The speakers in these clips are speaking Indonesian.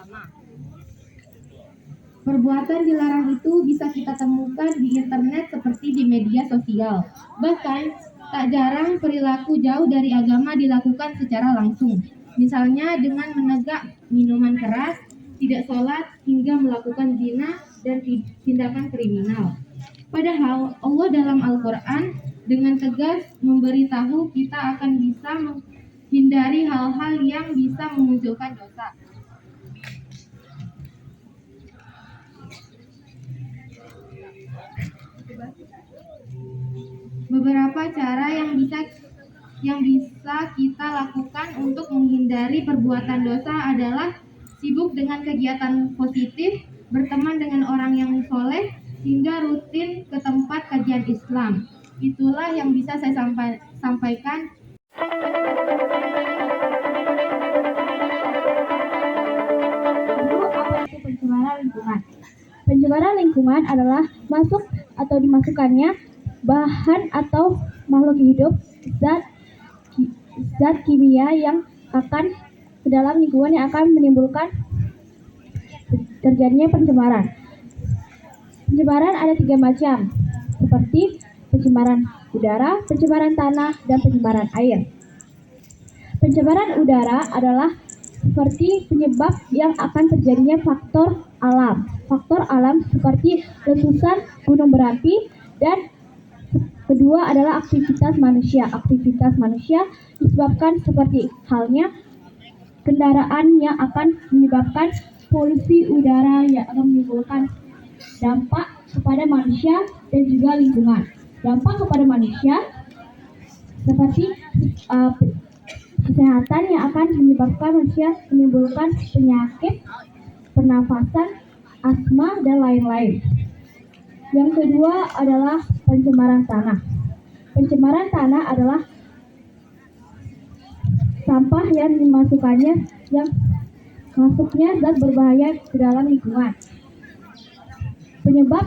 agama. Perbuatan dilarang itu bisa kita temukan di internet seperti di media sosial. Bahkan, tak jarang perilaku jauh dari agama dilakukan secara langsung. Misalnya dengan menegak minuman keras, tidak sholat, hingga melakukan zina dan tindakan kriminal. Padahal Allah dalam Al-Quran dengan tegas memberitahu kita akan bisa menghindari hal-hal yang bisa memunculkan dosa. Beberapa cara yang bisa kita lakukan untuk menghindari perbuatan dosa adalah sibuk dengan kegiatan positif, berteman dengan orang yang soleh, hingga rutin ke tempat kajian Islam. Itulah yang bisa saya sampaikan. Lalu, apa itu pencemaran lingkungan? Pencemaran lingkungan adalah masuk atau dimasukkannya bahan atau makhluk hidup, zat kimia yang akan ke dalam lingkungan yang akan menimbulkan terjadinya pencemaran. Pencemaran ada 3 macam, seperti pencemaran udara, pencemaran tanah, dan pencemaran air. Pencemaran udara adalah seperti penyebab yang akan terjadinya faktor alam. Faktor alam seperti letusan gunung berapi, dan kedua adalah aktivitas manusia. Aktivitas manusia disebabkan seperti halnya kendaraan yang akan menyebabkan polusi udara yang akan menimbulkan dampak kepada manusia dan juga lingkungan. Dampak kepada manusia seperti kesehatan yang akan menyebabkan manusia menimbulkan penyakit pernafasan, asma, dan lain-lain. Yang kedua adalah pencemaran tanah. Pencemaran tanah adalah sampah yang dimasukkannya yang masuknya zat berbahaya ke dalam lingkungan. Penyebab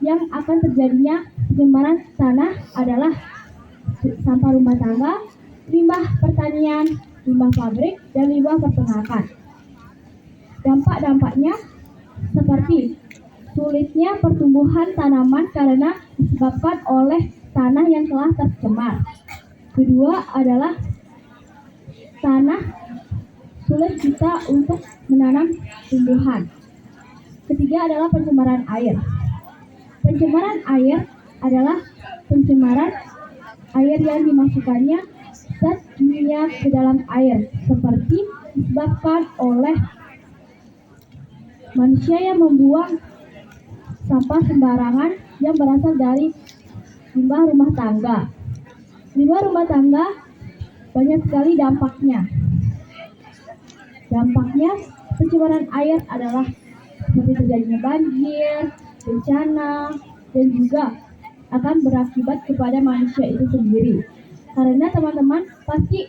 yang akan terjadinya pencemaran tanah adalah sampah rumah tangga, limbah pertanian, limbah pabrik, dan limbah peternakan. Dampak-dampaknya seperti sulitnya pertumbuhan tanaman karena disebabkan oleh tanah yang telah tercemar. Kedua adalah tanah sulit kita untuk menanam tumbuhan. Ketiga adalah pencemaran air. Pencemaran air adalah pencemaran air yang dimasukkannya zat kimia ke dalam air, seperti disebabkan oleh manusia yang membuang sampah sembarangan yang berasal dari limbah rumah tangga. Limbah rumah tangga banyak sekali dampaknya. Dampaknya pencemaran air adalah seperti terjadinya banjir, bencana, dan juga akan berakibat kepada manusia itu sendiri. Karena teman-teman pasti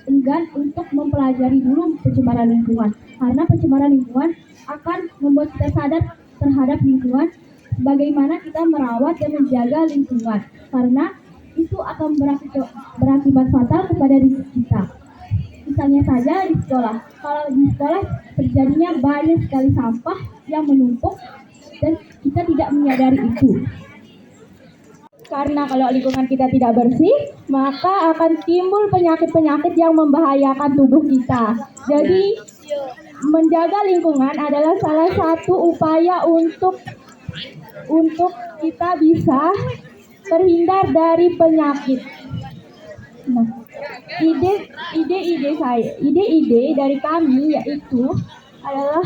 enggan untuk mempelajari dulu pencemaran lingkungan. Karena pencemaran lingkungan akan membuat kita sadar terhadap lingkungan, bagaimana kita merawat dan menjaga lingkungan. Karena itu akan berakibat fatal kepada diri kita. Misalnya saja di sekolah. Kalau di sekolah terjadinya banyak sekali sampah yang menumpuk dan kita tidak menyadari itu. Karena kalau lingkungan kita tidak bersih, maka akan timbul penyakit-penyakit yang membahayakan tubuh kita. Jadi, menjaga lingkungan adalah salah satu upaya untuk kita bisa terhindar dari penyakit. Nah, ide dari kami yaitu adalah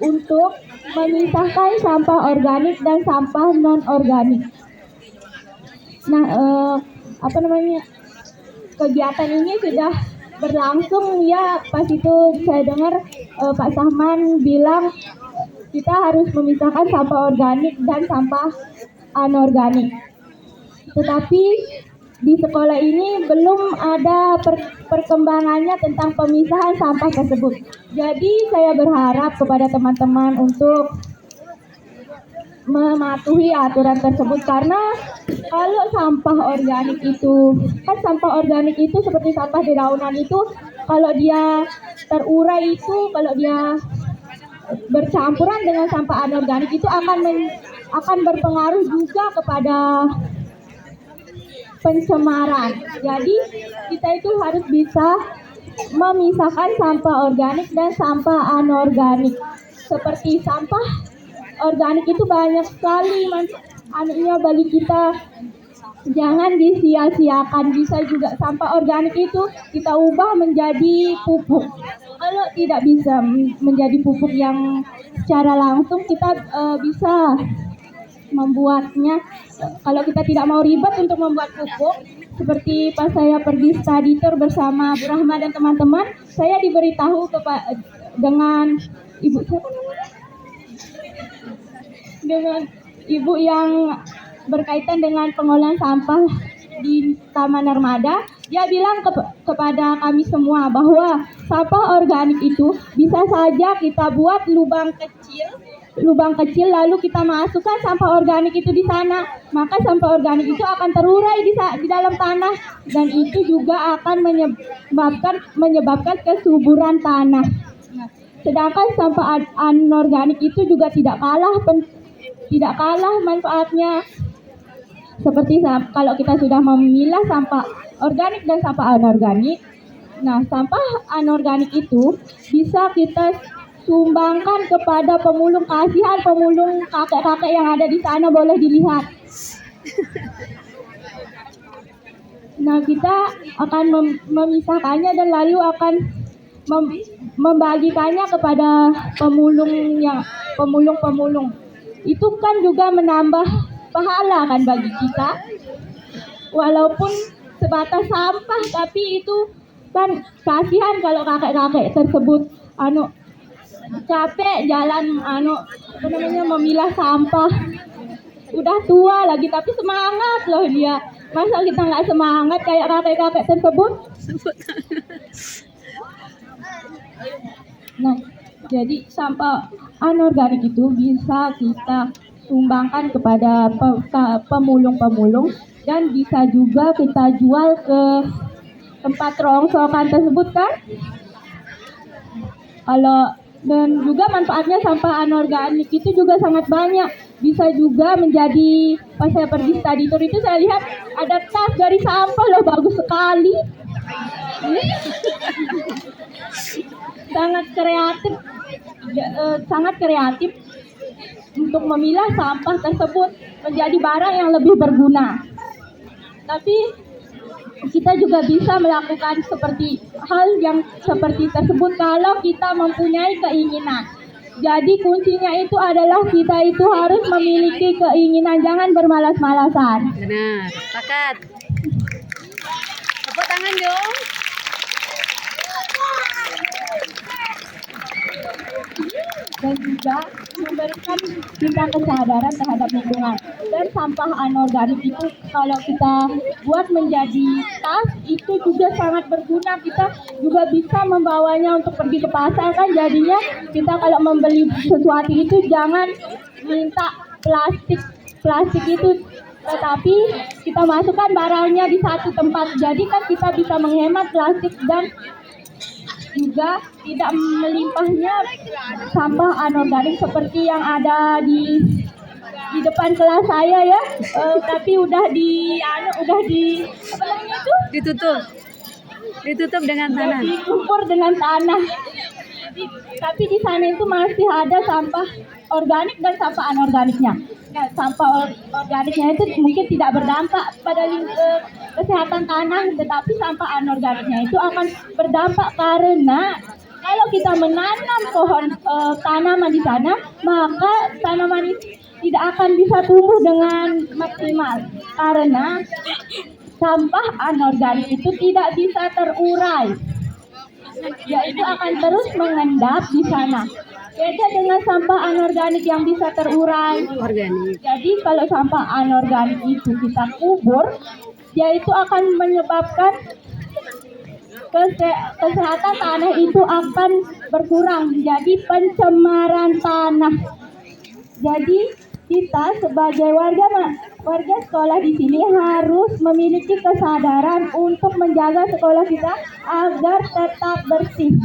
untuk memisahkan sampah organik dan sampah non organik. Nah, kegiatan ini sudah berlangsung ya. Pas itu saya dengar Pak Sahman bilang kita harus memisahkan sampah organik dan sampah anorganik. Tetapi di sekolah ini belum ada perkembangannya tentang pemisahan sampah tersebut. Jadi saya berharap kepada teman-teman untuk mematuhi aturan tersebut, karena kalau sampah organik itu seperti sampah dedaunan itu, kalau dia terurai itu kalau dia bercampuran dengan sampah anorganik itu akan berpengaruh juga kepada pencemaran. Jadi kita itu harus bisa memisahkan sampah organik dan sampah anorganik. Seperti sampah organik itu banyak sekali manfaatnya bagi kita. Jangan disia-siakan. Bisa juga sampah organik itu kita ubah menjadi pupuk. Kalau tidak bisa menjadi pupuk yang secara langsung, kita bisa membuatnya. Kalau kita tidak mau ribet untuk membuat pupuk, seperti pas saya pergi study tour bersama Bu Rahma dan teman-teman, saya diberitahu dengan ibu siapa namanya? Dengan ibu yang berkaitan dengan pengolahan sampah di Taman Narmada. Dia bilang kepada kami semua bahwa sampah organik itu bisa saja kita buat lubang kecil lalu kita masukkan sampah organik itu di sana, maka sampah organik itu akan terurai di dalam tanah dan itu juga akan menyebabkan kesuburan tanah. Sedangkan sampah anorganik itu juga tidak kalah manfaatnya. Seperti kalau kita sudah memilah sampah organik dan sampah anorganik, nah sampah anorganik itu bisa kita sumbangkan kepada pemulung. Kasihan pemulung kakek-kakek yang ada di sana, boleh dilihat. Nah, kita akan memisahkannya dan lalu akan membagikannya kepada pemulung. Itu kan juga menambah pahala kan bagi kita. Walaupun sebatas sampah, tapi itu kan kasihan kalau kakek-kakek tersebut capek jalan memilah sampah, udah tua lagi tapi semangat loh dia. Masa kita nggak semangat kayak kakek-kakek tersebut? Nah, jadi sampah anorganik itu bisa kita sumbangkan kepada pemulung-pemulung dan bisa juga kita jual ke tempat rongsokan tersebut kan. Dan juga manfaatnya sampah anorganik itu juga sangat banyak. Bisa juga menjadi, pas saya pergi study tour itu saya lihat ada tas dari sampah loh, bagus sekali. sangat kreatif untuk memilah sampah tersebut menjadi barang yang lebih berguna. Tapi kita juga bisa melakukan hal yang seperti tersebut kalau kita mempunyai keinginan. Jadi kuncinya itu adalah kita itu harus memiliki keinginan, jangan bermalas-malasan. Benar, sepakat. Tepuk tangan dong. Dan juga memberikan kita kesadaran terhadap lingkungan. Dan sampah anorganik itu kalau kita buat menjadi tas itu juga sangat berguna. Kita juga bisa membawanya untuk pergi ke pasar kan. Jadinya kita kalau membeli sesuatu itu jangan minta plastik itu, tetapi kita masukkan barangnya di satu tempat. Jadi kan kita bisa menghemat plastik dan juga tidak melimpahnya sampah anorganik seperti yang ada di depan kelas saya ya. Tapi udah ditutup dengan tanah. Dikumpur dengan tanah. Tapi di sana itu masih ada sampah organik dan sampah anorganiknya. Nah, sampah organiknya itu mungkin tidak berdampak pada kesehatan tanah, tetapi sampah anorganiknya itu akan berdampak karena kalau kita menanam tanaman di sana, maka tanaman itu tidak akan bisa tumbuh dengan maksimal karena sampah anorganik itu tidak bisa terurai, yaitu akan terus mengendap di sana. Beda dengan sampah anorganik yang bisa terurai. Organik. Jadi kalau sampah anorganik itu kita kubur, dia itu akan menyebabkan kesehatan tanah itu akan berkurang. Jadi pencemaran tanah. Jadi kita sebagai warga sekolah di sini harus memiliki kesadaran untuk menjaga sekolah kita agar tetap bersih.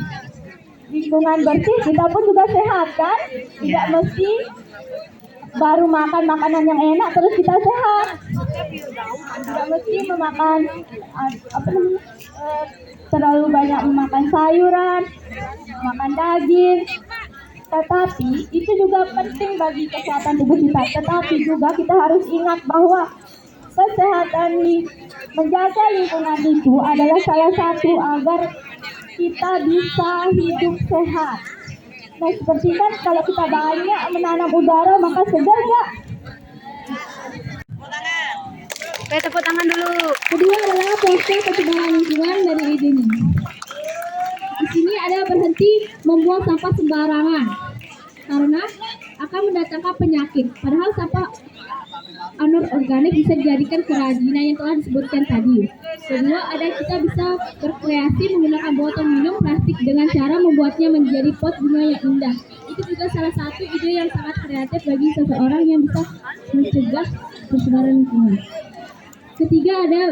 lingkungan bersih, kita pun juga sehat kan? Tidak mesti baru makan makanan yang enak terus kita sehat. Tidak mesti memakan terlalu banyak memakan sayuran, makan daging. Tetapi itu juga penting bagi kesehatan tubuh kita. Tetapi juga kita harus ingat bahwa kesehatan menjaga lingkungan itu adalah salah satu agar kita bisa hidup sehat. Nah, seperti kan kalau kita banyak menanam udara maka segar nggak? Oke, tepuk tangan dulu. Kedua adalah poster pencegahan lingkungan dari idenya. Di sini ada berhenti membuang sampah sembarangan karena akan mendatangkan penyakit. Padahal sampah anorganik bisa dijadikan kerajinan yang telah disebutkan tadi. Kedua, ada kita bisa berkreasi menggunakan botol minum plastik dengan cara membuatnya menjadi pot bunga yang indah. Itu juga salah satu ide yang sangat kreatif bagi seseorang yang bisa mencegah pencemaran lingkungan. Ketiga ada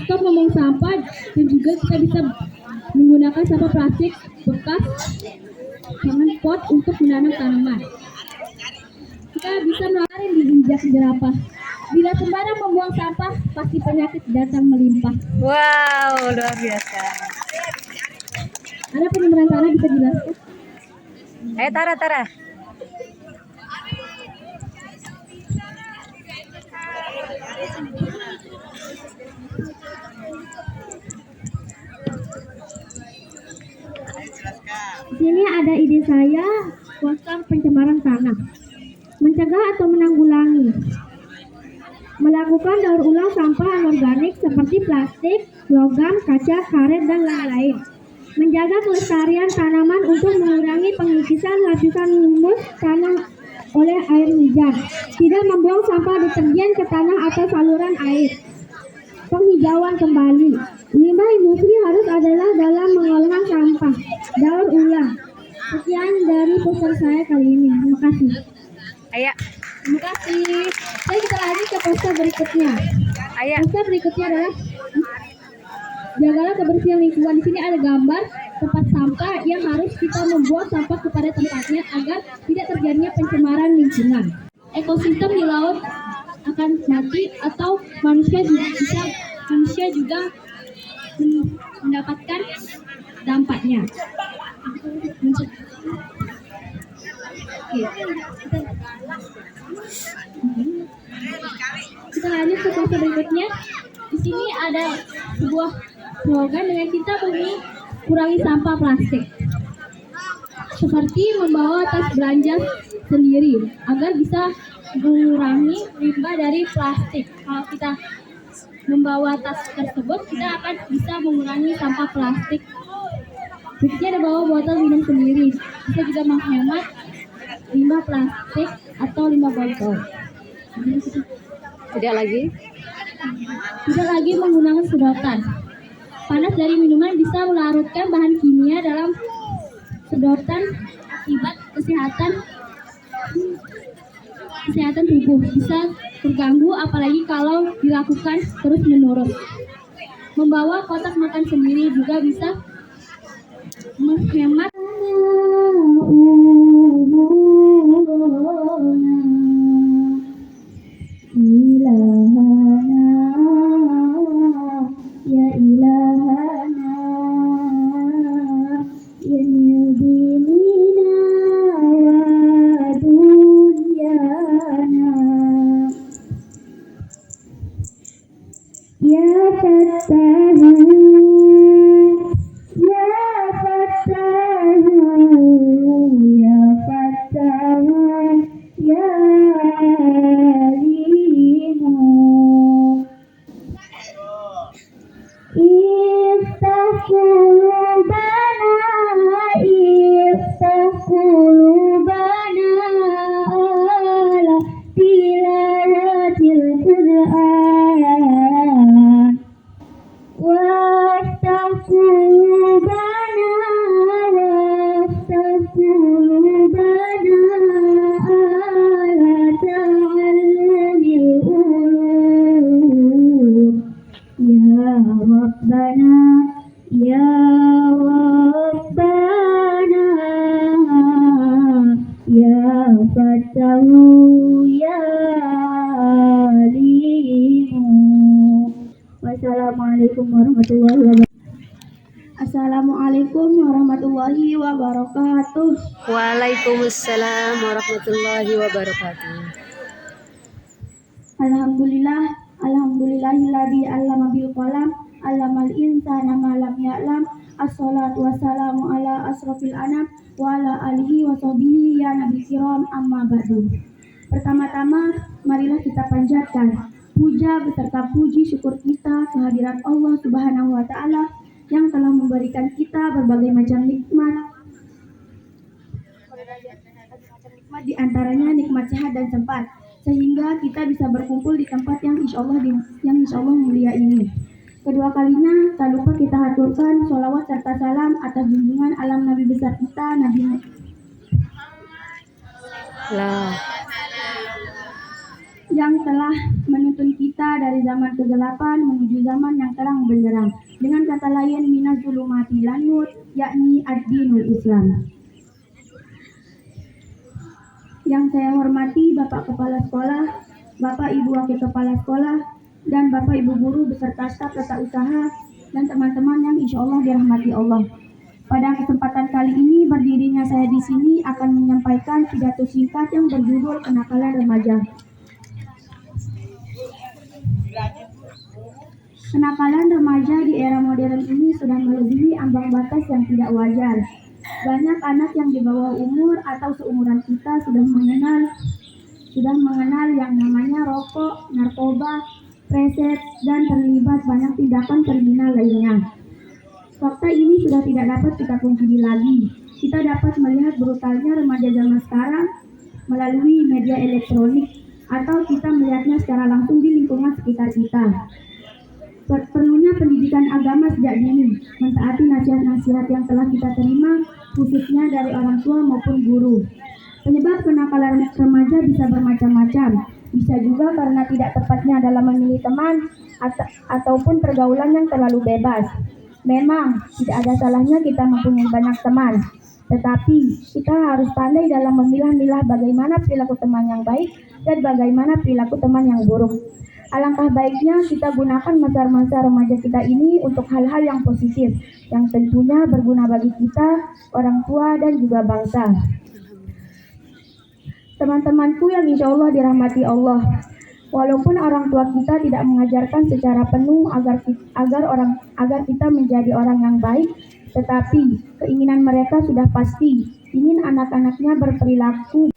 stop membuang sampah dan juga kita bisa menggunakan sampah plastik bekas dengan pot untuk menanam tanaman. Kita bisa melakukan di injak jerapah. Bila sembarang membuang sampah, pasti penyakit datang melimpah. Wow, luar biasa. Ada penyembaran tanah bisa dijelaskan? Tara. Di sini ada ide saya, poster pencemaran tanah. Mencegah atau menanggulangi. Melakukan daur ulang sampah anorganik seperti plastik, logam, kaca, karet, dan lain-lain. Menjaga kelestarian tanaman untuk mengurangi pengikisan lapisan humus tanah oleh air hujan. Tidak membuang sampah deterjen ke tanah atau saluran air. Penghijauan kembali. Limbah industri harus adalah dalam pengolahan sampah. Daur ulang. Sekian dari poster saya kali ini. Terima kasih. Ayo. Terima kasih. Kita lanjut ke poster berikutnya. Poster berikutnya adalah jagalah kebersihan lingkungan. Di sini ada gambar tempat sampah yang harus kita membuang sampah kepada tempatnya agar tidak terjadinya pencemaran lingkungan. Ekosistem di laut akan mati atau manusia juga mendapatkan dampaknya. Kita lanjut ke poster berikutnya. Di sini ada sebuah slogan dengan kita bumi kurangi sampah plastik. Seperti membawa tas belanja sendiri agar bisa mengurangi limbah dari plastik. Kalau kita membawa tas tersebut, kita akan bisa mengurangi sampah plastik. Berikutnya ada bawa botol minum sendiri. Bisa juga menghemat limbah plastik atau limbah botol. Tidak lagi menggunakan sedotan. Panas dari minuman bisa melarutkan bahan kimia dalam sedotan akibat kesehatan tubuh bisa terganggu apalagi kalau dilakukan terus-menerus. Membawa kotak makan sendiri juga bisa menghemat Ya Fattahu Assalamualaikum warahmatullahi wabarakatuh. Waalaikumsalam warahmatullahi wabarakatuh. Alhamdulillah, alhamdulillahilladzi 'allama bil qalam, 'allamal insana ma lam ya'lam. Assalatu wassalamu ala asrofil anam wa ala alihi wa sahbihi ya nabi kiram amma ba'du. Pertama-tama, marilah kita panjatkan puja beserta puji syukur kita kehadirat Allah Subhanahu wa taala yang telah memberikan kita berbagai macam nikmat, di antaranya nikmat sehat dan sempat, sehingga kita bisa berkumpul di tempat yang insya Allah mulia ini. Kedua kalinya, tak lupa kita haturkan sholawat serta salam atas junjungan alam Nabi besar kita, Nabi Lah. yang telah menuntun kita dari zaman kegelapan menuju zaman yang terang benderang. Dengan kata lain, minaz zulumati ilan nur, yakni ad-dinul Islam. Yang saya hormati Bapak Kepala Sekolah, Bapak Ibu Wakil Kepala Sekolah, dan Bapak Ibu Guru beserta staf tata usaha, dan teman-teman yang insya Allah dirahmati Allah. Pada kesempatan kali ini, berdirinya saya di sini akan menyampaikan pidato singkat yang berjudul Kenakalan Remaja. Kenakalan remaja di era modern ini sudah melebihi ambang batas yang tidak wajar. Banyak anak yang di bawah umur atau seumuran kita sudah mengenal yang namanya rokok, narkoba, preset, dan terlibat banyak tindakan kriminal lainnya. Fakta ini sudah tidak dapat kita pungkiri lagi. Kita dapat melihat brutalnya remaja zaman sekarang melalui media elektronik, atau kita melihatnya secara langsung di lingkungan sekitar kita. Perlunya pendidikan agama sejak dini, mentaati nasihat-nasihat yang telah kita terima, khususnya dari orang tua maupun guru. Penyebab kenakalan remaja bisa bermacam-macam. Bisa juga karena tidak tepatnya dalam memilih teman ataupun pergaulan yang terlalu bebas. Memang tidak ada salahnya kita mempunyai banyak teman, tetapi kita harus pandai dalam memilah-milah bagaimana perilaku teman yang baik dan bagaimana perilaku teman yang buruk. Alangkah baiknya kita gunakan masa-masa remaja kita ini untuk hal-hal yang positif, yang tentunya berguna bagi kita, orang tua, dan juga bangsa. Teman-temanku yang insya Allah dirahmati Allah, walaupun orang tua kita tidak mengajarkan secara penuh agar kita menjadi orang yang baik, tetapi keinginan mereka sudah pasti ingin anak-anaknya berperilaku